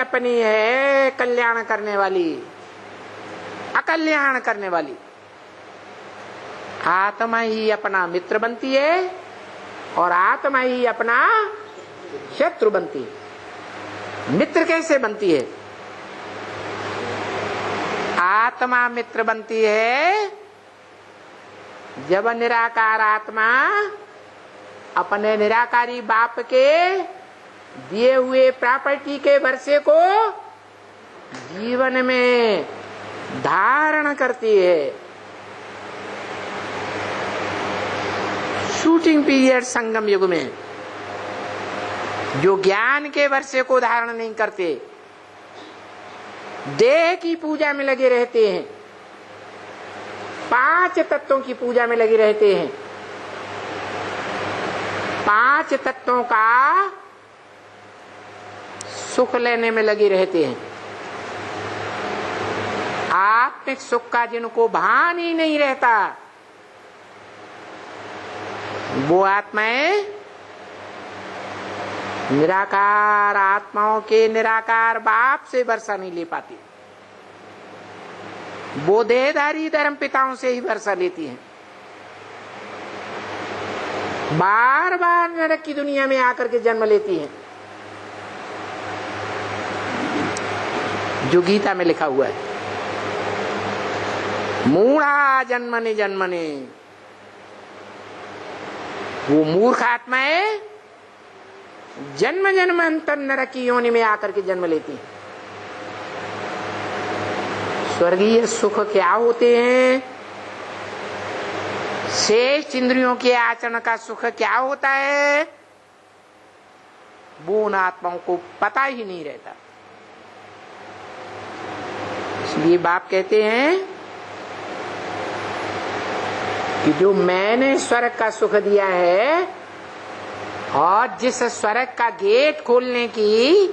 अपनी है कल्याण करने वाली, अकल्याण करने वाली। आत्मा ही अपना मित्र बनती है और आत्मा ही अपना शत्रु बनती है। मित्र कैसे बनती है? आत्मा मित्र बनती है जब निराकार आत्मा अपने निराकारी बाप के दिए हुए प्रॉपर्टी के वर्षे को जीवन में धारण करती है। शूटिंग पीरियड संगम युग में जो ज्ञान के वर्षे को धारण नहीं करते, देह की पूजा में लगे रहते हैं, 5 तत्वों की पूजा में लगे रहते हैं, 5 तत्वों का सुख लेने में लगे रहते हैं। आत्मिक सुख का जिनको भान ही नहीं रहता, वो आत्माएं निराकार आत्माओं के निराकार बाप से वर्षा नहीं ले पाती। वो देहधारी धर्म पिताओं से ही वर्षा लेती हैं। बार बार नरक की दुनिया में आकर के जन्म लेती हैं, जो गीता में लिखा हुआ है, मूढ़ा जन्मने जन्मने। वो मूर्ख आत्माएं जन्म जन्मांतर नरक की योनि में आकर के जन्म लेती हैं। स्वर्गीय सुख क्या होते हैं, शेष इंद्रियों के आचरण का सुख क्या होता है, वो उन आत्माओं को पता ही नहीं रहता। इसलिए बाप कहते हैं कि जो मैंने स्वर्ग का सुख दिया है और जिस स्वर्ग का गेट खोलने की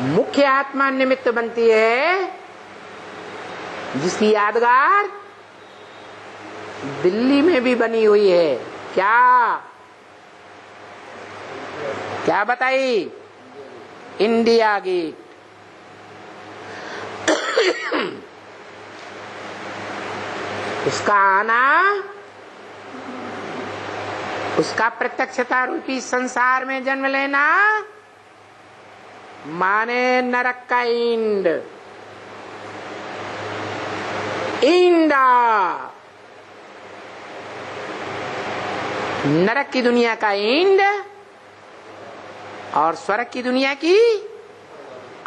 मुख्य आत्मा निमित्त बनती है, जिसकी यादगार दिल्ली में भी बनी हुई है, क्या बताई? India gate. उसका आना, उसका प्रत्यक्षता रूपी संसार में जन्म लेना माने नरक का इंडा, नरक की दुनिया का इंड और स्वर्ग की दुनिया की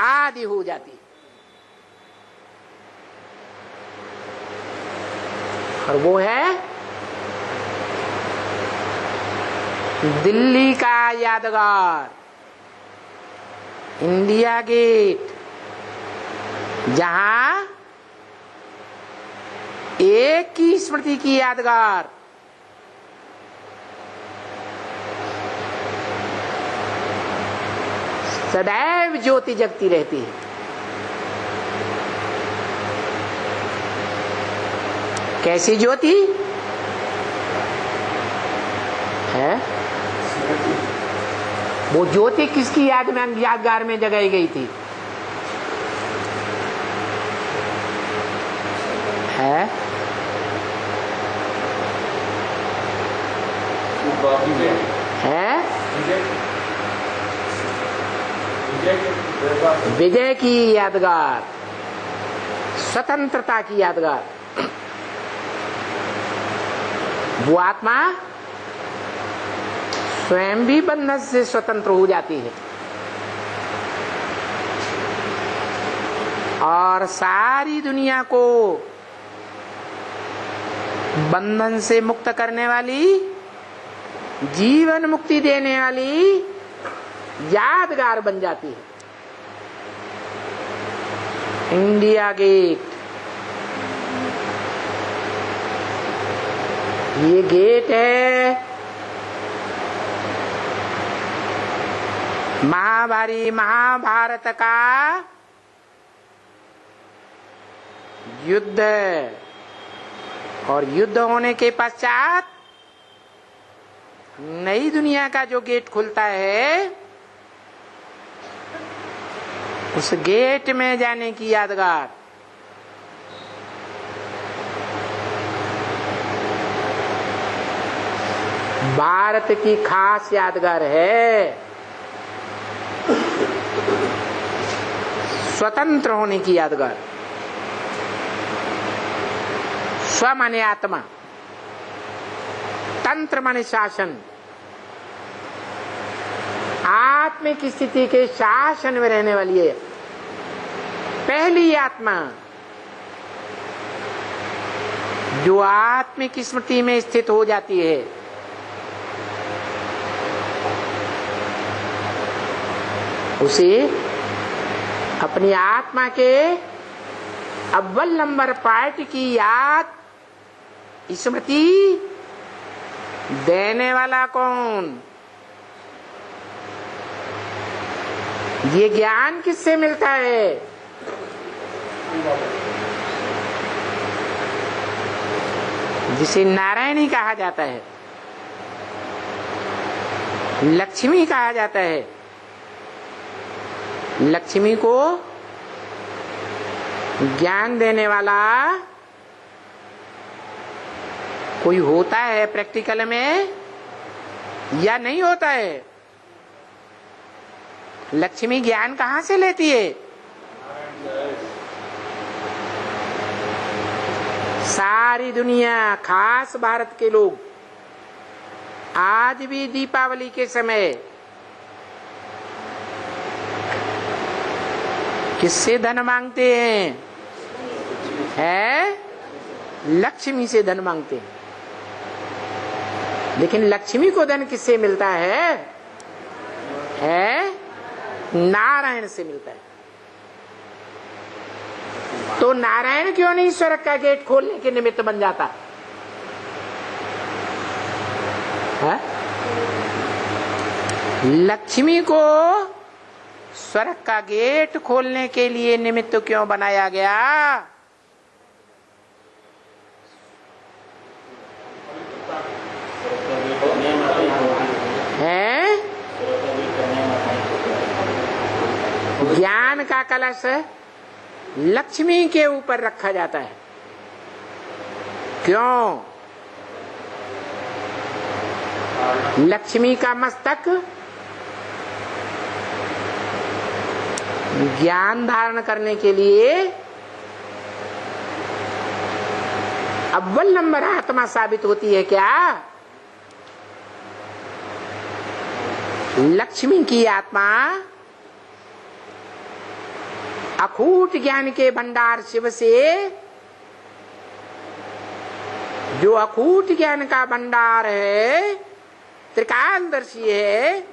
आदि हो जाती। और वो है दिल्ली का यादगार, इंडिया गेट, जहां एक की स्मृति की यादगार सदैव ज्योति जगती रहती है। कैसी ज्योति है? वो ज्योति किसकी याद में यादगार में जगाई गई थी? है विजय की यादगार, स्वतंत्रता की यादगार। वो आत्मा स्वयं भी बंधन से स्वतंत्र हो जाती है और सारी दुनिया को बंधन से मुक्त करने वाली, जीवन मुक्ति देने वाली यादगार बन जाती है। इंडिया गेट, ये गेट है महाभारत का युद्ध, और युद्ध होने के पश्चात नई दुनिया का जो गेट खुलता है उस गेट में जाने की यादगार। भारत की खास यादगार है स्वतंत्र होने की यादगार। स्व माने आत्मा, तंत्र माने शासन। आत्मिक स्थिति के शासन में रहने वाली है पहली आत्मा, जो आत्मिक स्मृति में स्थित हो जाती है। उसे अपनी आत्मा के अव्वल नंबर पार्ट की याद स्मृति देने वाला कौन? ये ज्ञान किससे मिलता है? जिसे नारायणी कहा जाता है, लक्ष्मी कहा जाता है। लक्ष्मी को ज्ञान देने वाला कोई होता है प्रैक्टिकल में या नहीं होता है? लक्ष्मी ज्ञान कहाँ से लेती है? सारी दुनिया, खास भारत के लोग आज भी दीपावली के समय किससे धन मांगते हैं? लक्ष्मी से धन मांगते हैं। लेकिन लक्ष्मी को धन किससे मिलता है? नारायण से मिलता है। तो नारायण क्यों नहीं स्वर्ग का गेट खोलने के निमित्त बन जाता है? लक्ष्मी को स्वर्ग का गेट खोलने के लिए निमित्त क्यों बनाया गया? ज्ञान का कलश लक्ष्मी के ऊपर रखा जाता है। क्यों? लक्ष्मी का मस्तक ज्ञान धारण करने के लिए अव्वल नंबर आत्मा साबित होती है। क्या लक्ष्मी की आत्मा अखूट ज्ञान के भंडार शिव से, जो अखूट ज्ञान का भंडार है, त्रिकालदर्शी है,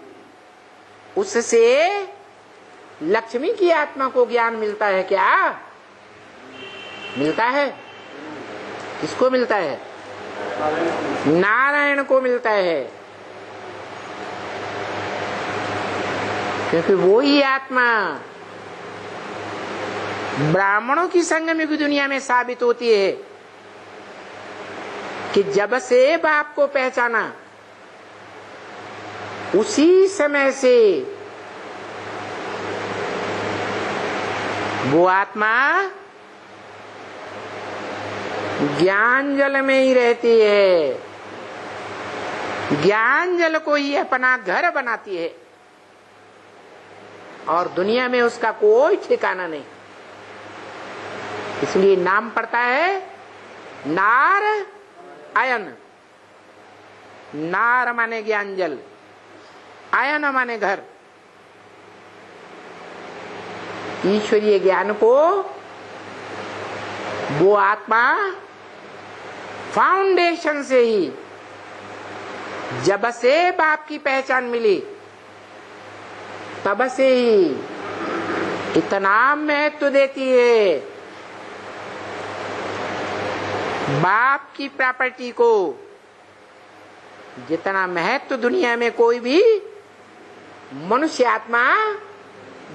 उससे लक्ष्मी की आत्मा को ज्ञान मिलता है। क्या मिलता है? किसको मिलता है? नारायण को मिलता है। क्योंकि वो ही आत्मा ब्राह्मणों की संगम की दुनिया में साबित होती है कि जब से बाप को पहचाना उसी समय से वो आत्मा ज्ञान जल में ही रहती है, ज्ञान जल को ही अपना घर बनाती है और दुनिया में उसका कोई ठिकाना नहीं। इसलिए नाम पड़ता है नार आयन। नार माने ज्ञान जल, आयन माने घर। ईश्वरीय ज्ञान को वो आत्मा फाउंडेशन से ही, जब से बाप की पहचान मिली तब से ही इतना महत्व देती है बाप की प्रॉपर्टी को, जितना महत्व दुनिया में कोई भी मनुष्य आत्मा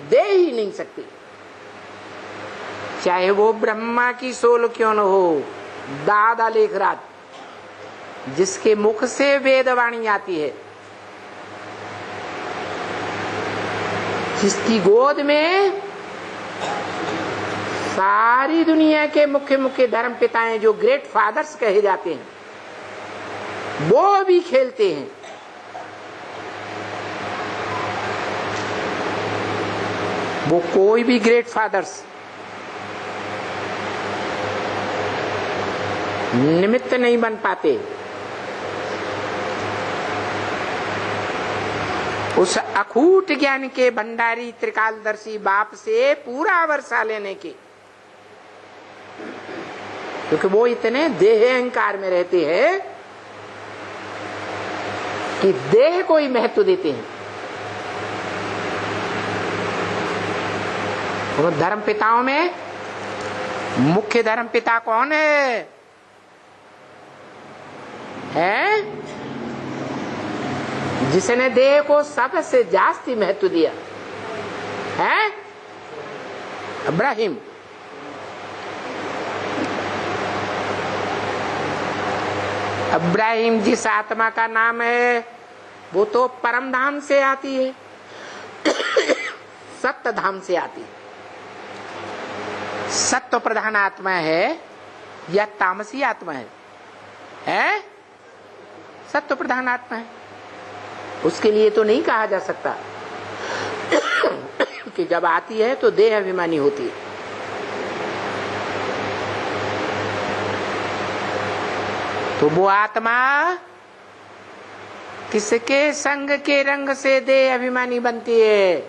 दे ही नहीं सकती। चाहे वो ब्रह्मा की सोल क्यों न हो, दादा लेखराज जिसके मुख से वेदवाणी आती है, जिसकी गोद में सारी दुनिया के मुख्य मुख्य धर्म पिताएं जो ग्रेट फादर्स कहे जाते हैं, वो भी खेलते हैं। वो कोई भी ग्रेट फादर्स निमित्त नहीं बन पाते उस अखूट ज्ञान के भंडारी त्रिकालदर्शी बाप से पूरा वर्षा लेने के, क्योंकि वो इतने देह अहंकार में रहते हैं कि देह को ही महत्व देते हैं। उन धर्म पिताओं में मुख्य धर्म पिता कौन है? जिसने देह को सबसे जास्ती महत्व दिया है इब्राहिम। इब्राहिम जिस आत्मा का नाम है वो तो परम धाम से आती है, सत्य धाम से आती है। सत्व प्रधान आत्मा है या तामसी आत्मा है? सत्व प्रधान आत्मा है। उसके लिए तो नहीं कहा जा सकता कि जब आती है तो देह अभिमानी होती है। तो वो आत्मा किसके संग के रंग से देह अभिमानी बनती है?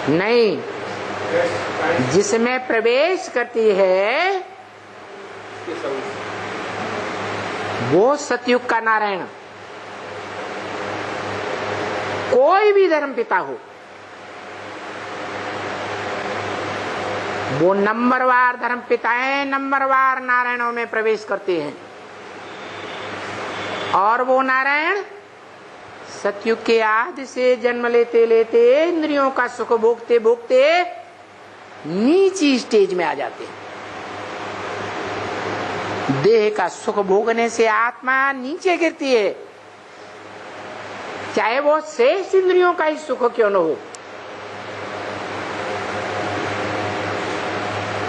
नहीं, जिसमें प्रवेश करती है वो सतयुग का नारायण। कोई भी धर्म पिता हो, वो नंबरवार धर्म पिताएं नंबरवार नारायणों में प्रवेश करते हैं। और वो नारायण सतयुग के आदि से जन्म लेते लेते इंद्रियों का सुख भोगते भोगते नीची स्टेज में आ जाते हैं। देह का सुख भोगने से आत्मा नीचे गिरती है, चाहे वो शेष इंद्रियों का ही सुख क्यों न हो।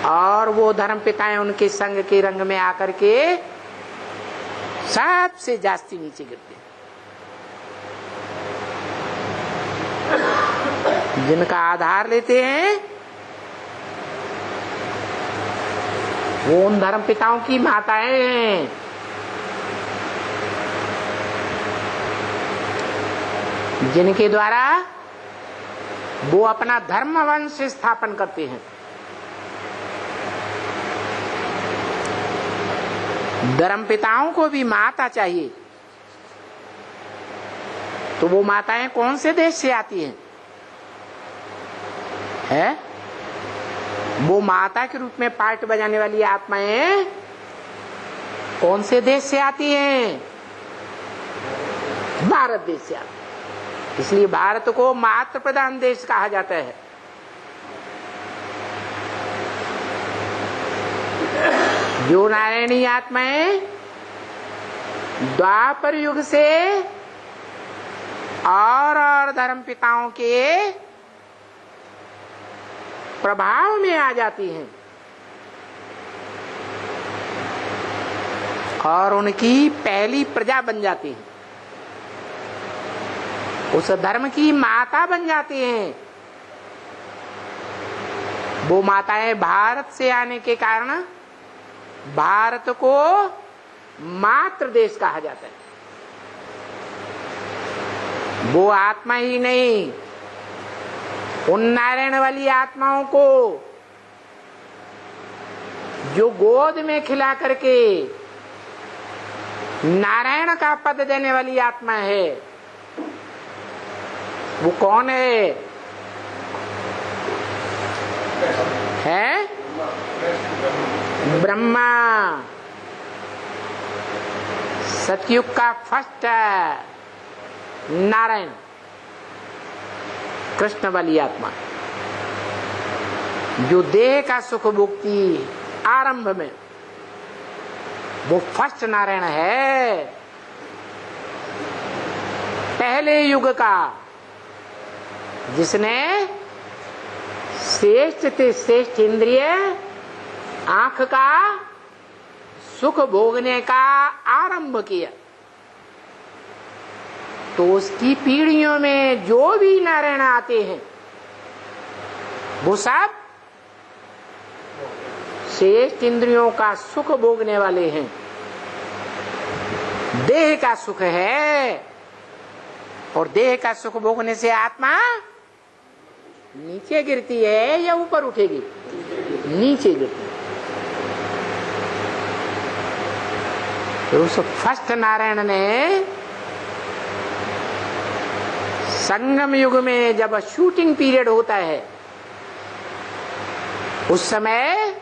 और वो धर्म पिताएं उनके संग के रंग में आकर के सबसे जास्ती नीचे गिरते हैं। जिनका आधार लेते हैं वो उन धर्म पिताओं की माताएं हैं। जिनके द्वारा वो अपना धर्म वंश स्थापन करते हैं। धर्म पिताओं को भी माता चाहिए, तो वो माताएं कौन से देश से आती हैं? वो माता के रूप में पार्ट बजाने वाली आत्माएं कौन से देश से आती हैं? भारत देश से आती है। इसलिए भारत को मातृ प्रधान देश कहा जाता है। जो नारायणी आत्माएं द्वापर युग से और धर्म पिताओं के प्रभाव में आ जाती हैं और उनकी पहली प्रजा बन जाती हैं, उस धर्म की माता बन जाती हैं। वो माताएं भारत से आने के कारण भारत को मातृ देश कहा जाता है। वो आत्मा ही नहीं, उन नारायण वाली आत्माओं को जो गोद में खिला करके नारायण का पद देने वाली आत्मा है, वो कौन है? ब्रह्मा। सतयुग का फर्स्ट नारायण कृष्ण वाली आत्मा, जो देह का सुख भोगती आरंभ में, वो फर्स्ट नारायण है। नए युग का, जिसने श्रेष्ठ से श्रेष्ठ इंद्रिय आंख का सुख भोगने का आरंभ किया, तो उसकी पीढ़ियों में जो भी नारायण आते हैं वो सब श्रेष्ठ इंद्रियों का सुख भोगने वाले हैं। देह का सुख है, और देह का सुख भोगने से आत्मा नीचे गिरती है या ऊपर उठेगी? नीचे गिरती है। तो उस फर्स्ट नारायण ने संगम युग में जब शूटिंग पीरियड होता है, उस समय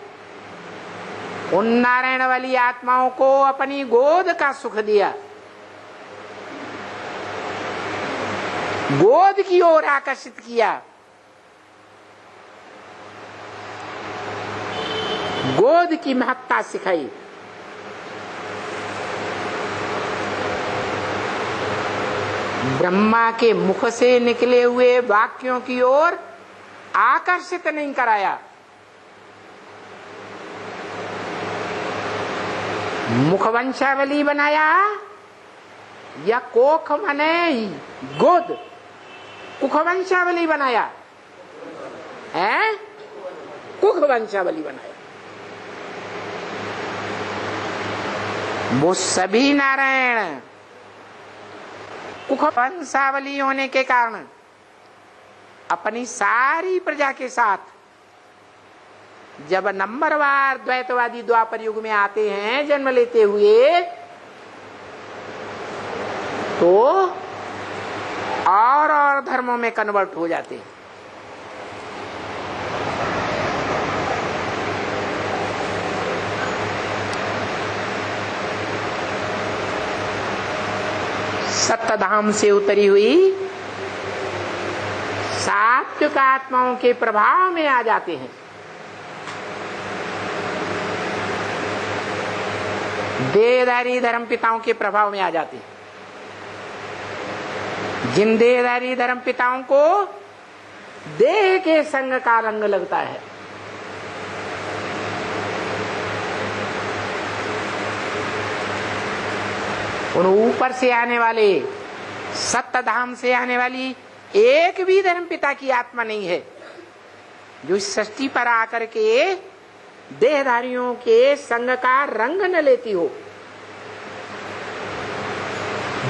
उन नारायण वाली आत्माओं को अपनी गोद का सुख दिया, गोद की ओर आकर्षित किया, गोद की महत्ता सिखाई। ब्रह्मा के मुख से निकले हुए वाक्यों की ओर आकर्षित नहीं कराया, मुखवंशावली बनाया, या कोख माने गोद, कुखवंशावली बनाया है, कुखवंशावली बनाया। वो सभी नारायण कुखवंशावली होने के कारण अपनी सारी प्रजा के साथ जब नंबरवार द्वैतवादी द्वापर युग में आते हैं जन्म लेते हुए, तो और धर्मों में कन्वर्ट हो जाते हैं। सप्तधाम से उतरी हुई सात्विक आत्माओं के प्रभाव में आ जाते हैं। देहधारी धर्म पिताओं के प्रभाव में आ जाते हैं। जिन देहधारी धर्म पिताओं को देह के संग का रंग लगता है, उन ऊपर से आने वाले सप्तधाम से आने वाली एक भी धर्म पिता की आत्मा नहीं है जो इस सृष्टि पर आकर के देहधारियों के संग का रंग न लेती हो,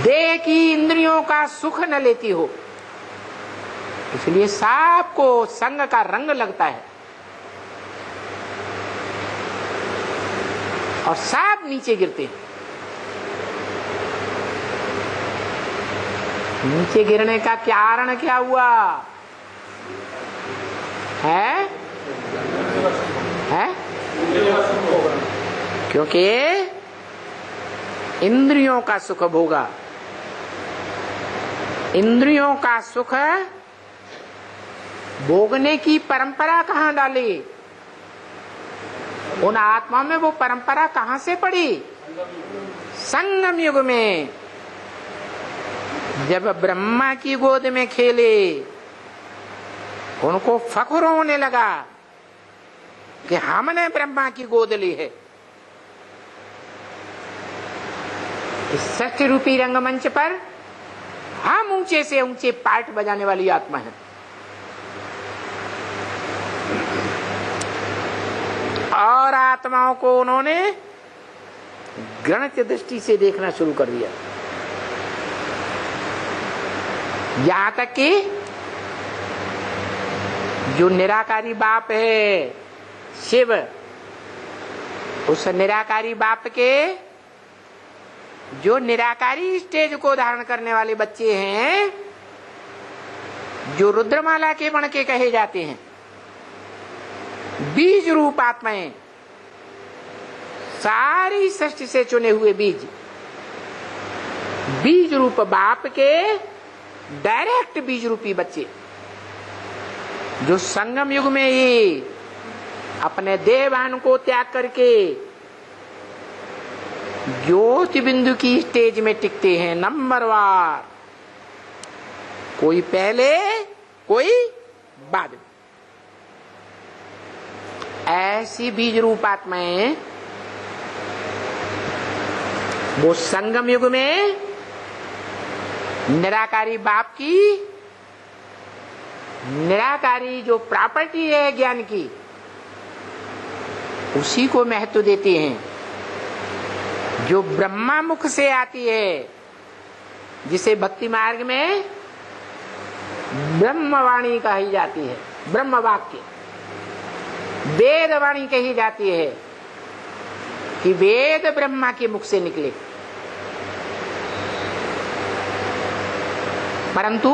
देह की इंद्रियों का सुख न लेती हो। इसलिए सबको संग का रंग लगता है और सब नीचे गिरते हैं। नीचे गिरने का कारण क्या हुआ है? क्योंकि इंद्रियों का सुख भोगा। इंद्रियों का सुख भोगने की परंपरा कहाँ डाली? उन आत्मा में वो परंपरा कहाँ से पड़ी? संगम युग में जब ब्रह्मा की गोद में खेले, उनको फख्र होने लगा कि हमने ब्रह्मा की गोद ली है। इस सत्य रूपी रंगमंच पर हम ऊंचे से ऊंचे पार्ट बजाने वाली आत्मा है। और आत्माओं को उन्होंने गणित दृष्टि से देखना शुरू कर दिया, यहां तक कि जो निराकारी बाप है शिव, उस निराकारी बाप के जो निराकारी स्टेज को धारण करने वाले बच्चे हैं, जो रुद्रमाला के बण के कहे जाते हैं, बीज रूप आत्माएं, सारी सृष्टि से चुने हुए बीज, बीज रूप बाप के डायरेक्ट बीज रूपी बच्चे, जो संगम युग में ही अपने देहभान को त्याग करके ज्योति बिंदु की स्टेज में टिकते हैं नंबरवार। कोई पहले कोई बाद में। ऐसी बीज रूप आत्माएं वो संगम युग में निराकारी बाप की निराकारी जो प्रॉपर्टी है ज्ञान की उसी को महत्व देती हैं। जो ब्रह्मा मुख से आती है, जिसे भक्ति मार्ग में ब्रह्मवाणी कही जाती है, ब्रह्म वाक्य वेदवाणी कही जाती है कि वेद ब्रह्मा के मुख से निकले। परंतु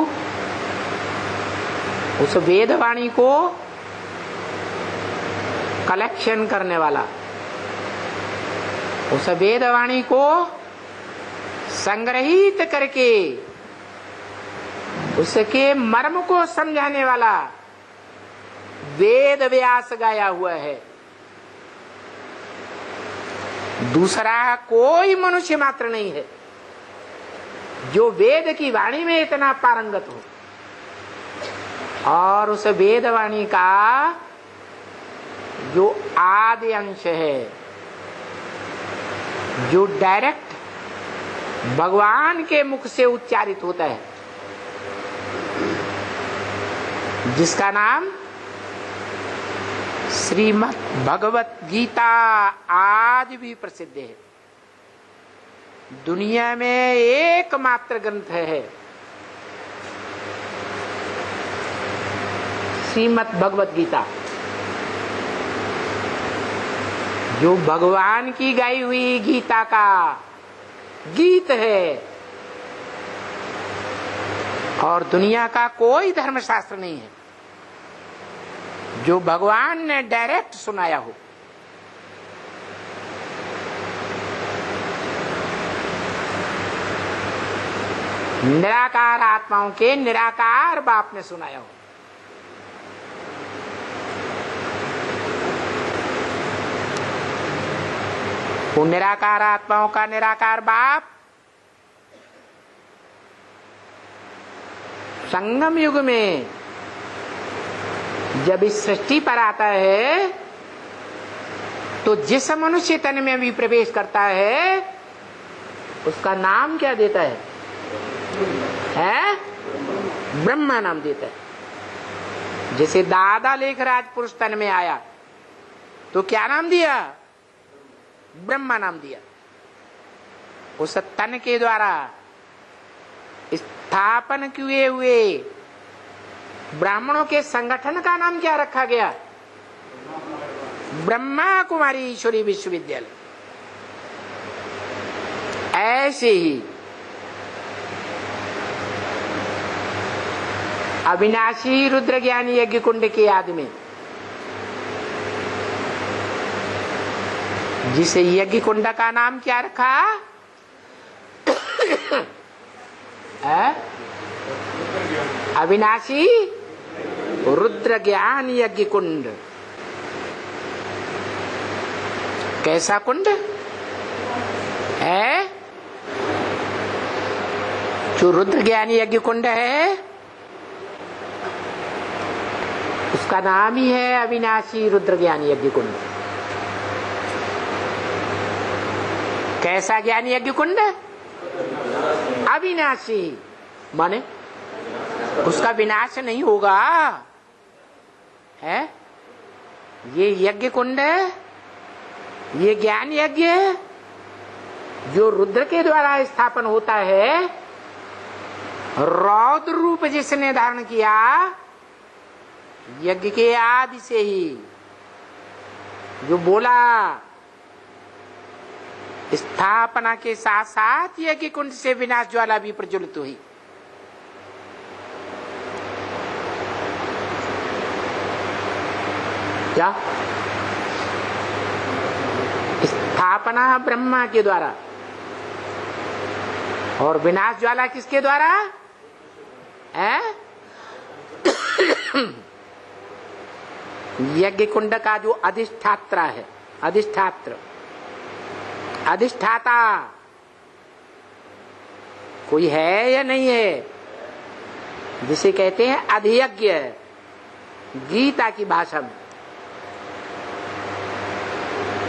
उस वेदवाणी को कलेक्शन करने वाला, उस वेदवाणी को संग्रहित करके उसके मर्म को समझाने वाला वेद व्यास गाया हुआ है। दूसरा कोई मनुष्य मात्र नहीं है जो वेद की वाणी में इतना पारंगत हो और उस वेदवाणी का जो आदि अंश है, जो डायरेक्ट भगवान के मुख से उच्चारित होता है, जिसका नाम श्रीमद् भगवत गीता आज भी प्रसिद्ध है। दुनिया में एकमात्र ग्रंथ है श्रीमद् भगवत गीता, जो भगवान की गाई हुई गीता का गीत है और दुनिया का कोई धर्मशास्त्र नहीं है जो भगवान ने डायरेक्ट सुनाया हो। निराकार आत्माओं के निराकार बाप ने सुनाया हो। वो निराकार आत्माओं का निराकार बाप संगम युग में जब इस सृष्टि पर आता है तो जिस मनुष्य तन में भी प्रवेश करता है उसका नाम क्या देता है? ब्रह्मा नाम देता है। जैसे दादा लेखराज पुरुष तन में आया तो क्या नाम दिया? ब्रह्मा नाम दिया। उस तन के द्वारा स्थापन किए हुए ब्राह्मणों के संगठन का नाम क्या रखा गया? ब्रह्मा कुमारी ईश्वरी विश्वविद्यालय। ऐसे ही अविनाशी रुद्र ज्ञानी यज्ञ कुंड की याद में जिसे यज्ञ कुंड का नाम क्या रखा? अविनाशी रुद्र ज्ञान यज्ञ कुंड। कैसा कुंड है? जो रुद्र ज्ञान यज्ञ कुंड है उसका नाम ही है अविनाशी रुद्र ज्ञान यज्ञ कुंड। कैसा ज्ञान यज्ञ कुंड? अविनाशी, माने उसका विनाश नहीं होगा है। ये यज्ञ कुंड, ये ज्ञान यज्ञ जो रुद्र के द्वारा स्थापन होता है, रौद्र रूप जिसने धारण किया यज्ञ के आदि से ही, जो बोला स्थापना के साथ साथ यज्ञ कुंड से विनाश ज्वाला भी प्रज्वलित हुई। क्या स्थापना ब्रह्मा के द्वारा और विनाश ज्वाला किसके द्वारा है? यज्ञ कुंड का जो अधिष्ठात्र है, अधिष्ठात्र, अधिष्ठाता कोई है या नहीं है? जिसे कहते हैं अधियज्ञ, गीता की भाषा में।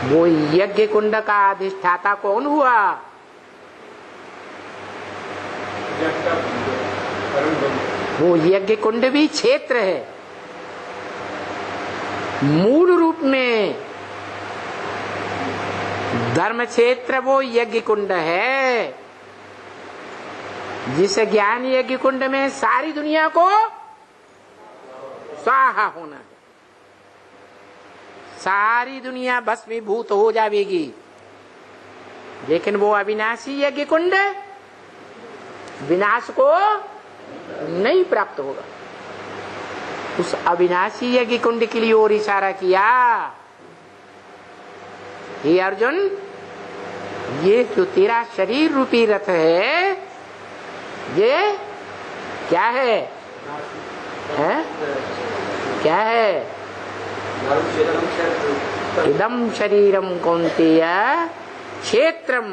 वो यज्ञ कुंड का अधिष्ठाता कौन हुआ? वो यज्ञ कुंड भी क्षेत्र है। मूल रूप में धर्म क्षेत्र वो यज्ञ कुंड है, जिस ज्ञान यज्ञ कुंड में सारी दुनिया को स्वाहा होना है। सारी दुनिया भस्मीभूत हो जाएगी, लेकिन वो अविनाशी यज्ञ कुंड विनाश को नहीं प्राप्त होगा। उस अविनाशी यज्ञ कुंड के लिए और इशारा किया, हे अर्जुन, ये जो तेरा शरीर रूपी रथ है, ये क्या है? क्या है? इदम शरीरम कौन्तेय क्षेत्रम,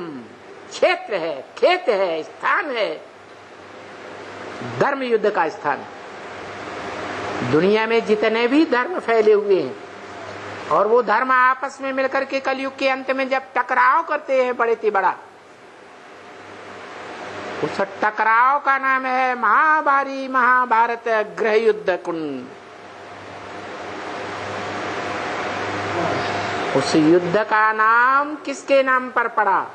क्षेत्र है, खेत है, स्थान है, धर्म युद्ध का स्थान। दुनिया में जितने भी धर्म फैले हुए हैं, और वो धर्म आपस में मिलकर के कलयुग के अंत में जब टकराव करते हैं बड़े से बड़ा, उस टकराव का नाम है महाभारी महाभारत गृह युद्ध कुंड। उस युद्ध का नाम किसके नाम पर पड़ा?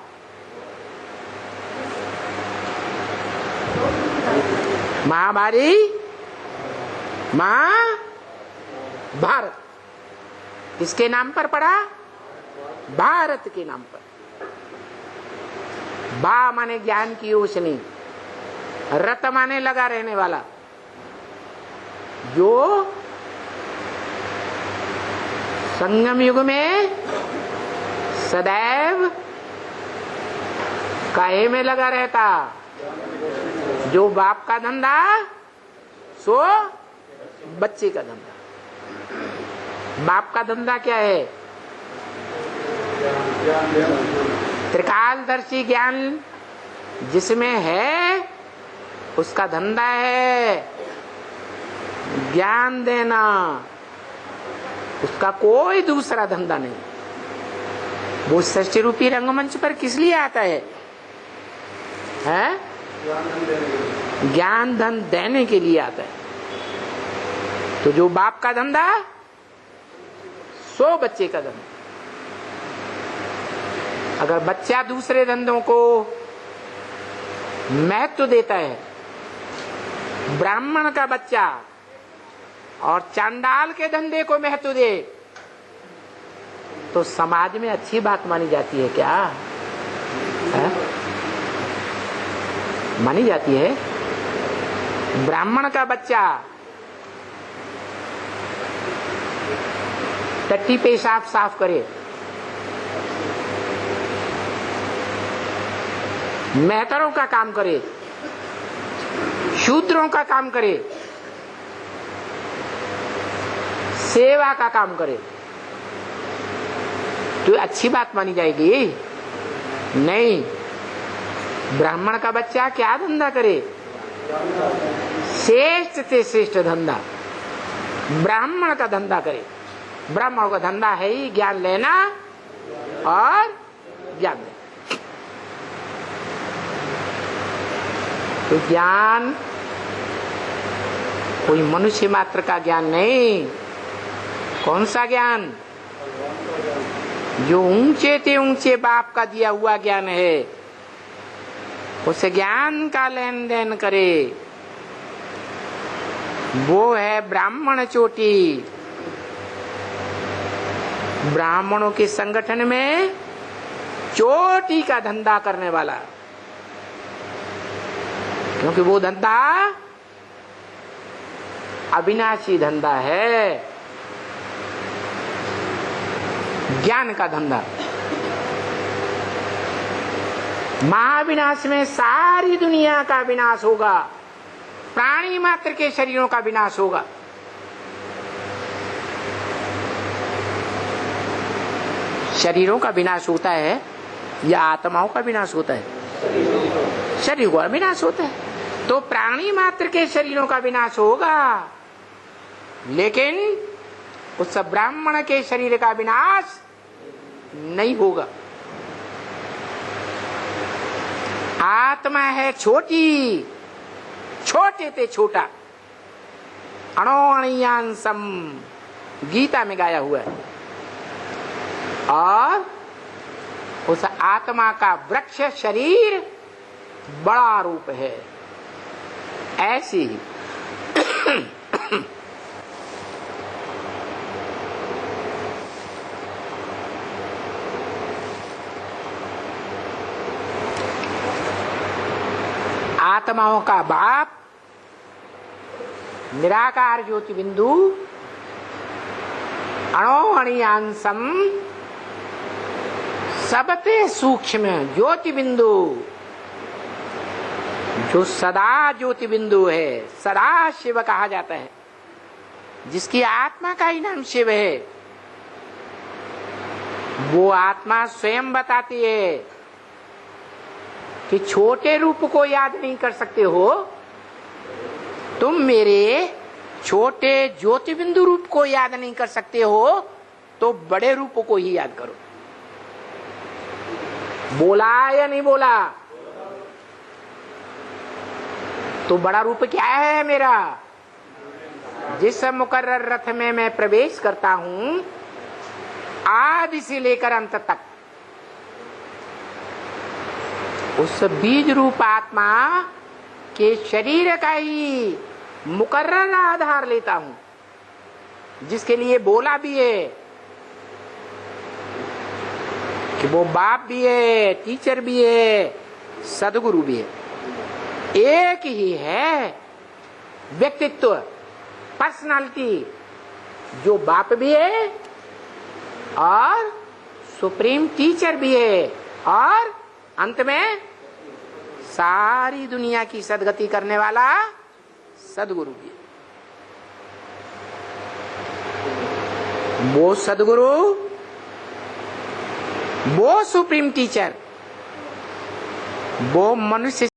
महाभारी महाभारत किसके नाम पर पड़ा? भारत के नाम पर। बा माने ज्ञान की रोशनी, रत माने लगा रहने वाला, जो संगम युग में सदैव काहे में लगा रहता? जो बाप का धंधा सो बच्चे का धंधा। बाप का धंधा क्या है? त्रिकालदर्शी ज्ञान जिसमें है, उसका धंधा है ज्ञान देना, उसका कोई दूसरा धंधा नहीं। वो सृष्टि रूपी रंगमंच पर किस लिए आता है? ज्ञान धन देने के लिए आता है। तो जो बाप का धंधा सो बच्चे का धंधा। अगर बच्चा दूसरे धंधों को महत्व देता है, ब्राह्मण का बच्चा और चांडाल के धंधे को महत्व दे, तो समाज में अच्छी बात मानी जाती है क्या? मानी जाती है? ब्राह्मण का बच्चा टट्टी पेशाब साफ करे, मेहतरों का काम करे, शूद्रों का काम करे, सेवा का काम करे, तो अच्छी बात मानी जाएगी? नहीं। ब्राह्मण का बच्चा क्या धंधा करे? श्रेष्ठ से श्रेष्ठ धंधा ब्राह्मण का धंधा करे। ब्राह्मण का धंधा है ही ज्ञान लेना और ज्ञान देना। तो ज्ञान कोई मनुष्य मात्र का ज्ञान नहीं। कौन सा ज्ञान? जो ऊंचे से ऊंचे बाप का दिया हुआ ज्ञान है, उस ज्ञान का लेन देन करे, वो है ब्राह्मण चोटी। ब्राह्मणों के संगठन में चोटी का धंधा करने वाला, क्योंकि वो धंधा अविनाशी धंधा है, ज्ञान का धंधा। महाविनाश में सारी दुनिया का विनाश होगा, प्राणी मात्र के शरीरों का विनाश होगा। शरीरों का विनाश होता है या आत्माओं का विनाश होता है? शरीर का विनाश होता है। तो प्राणी मात्र के शरीरों का विनाश होगा, लेकिन उस ब्राह्मण के शरीर का विनाश नहीं होगा। आत्मा है छोटी, छोटे ते छोटा, अणोअणियांसम गीता में गाया हुआ है। और उस आत्मा का वृक्ष शरीर बड़ा रूप है। ऐसे ही आत्माओं का बाप निराकार ज्योति बिंदु अणोअणियांसम सबते सूक्ष्म ज्योति बिंदु, जो सदा ज्योति बिंदु है, सदा शिव कहा जाता है, जिसकी आत्मा का ही नाम शिव है। वो आत्मा स्वयं बताती है कि छोटे रूप को याद नहीं कर सकते हो, तुम मेरे छोटे ज्योति बिंदु रूप को याद नहीं कर सकते हो, तो बड़े रूप को ही याद करो। बोला या नहीं बोला? तो बड़ा रूप क्या है मेरा? जिस मुकर्रर रथ में मैं प्रवेश करता हूं, आदि से लेकर अंत तक, उस बीज रूप आत्मा के शरीर का ही मुकर्रर आधार लेता हूं, जिसके लिए बोला भी है कि वो बाप भी है, टीचर भी है, सदगुरु भी है। एक ही है व्यक्तित्व, पर्सनालिटी, जो बाप भी है और सुप्रीम टीचर भी है, और अंत में सारी दुनिया की सदगति करने वाला सदगुरु भी है। वो सदगुरु, वो सुप्रीम टीचर, वो मनुष्य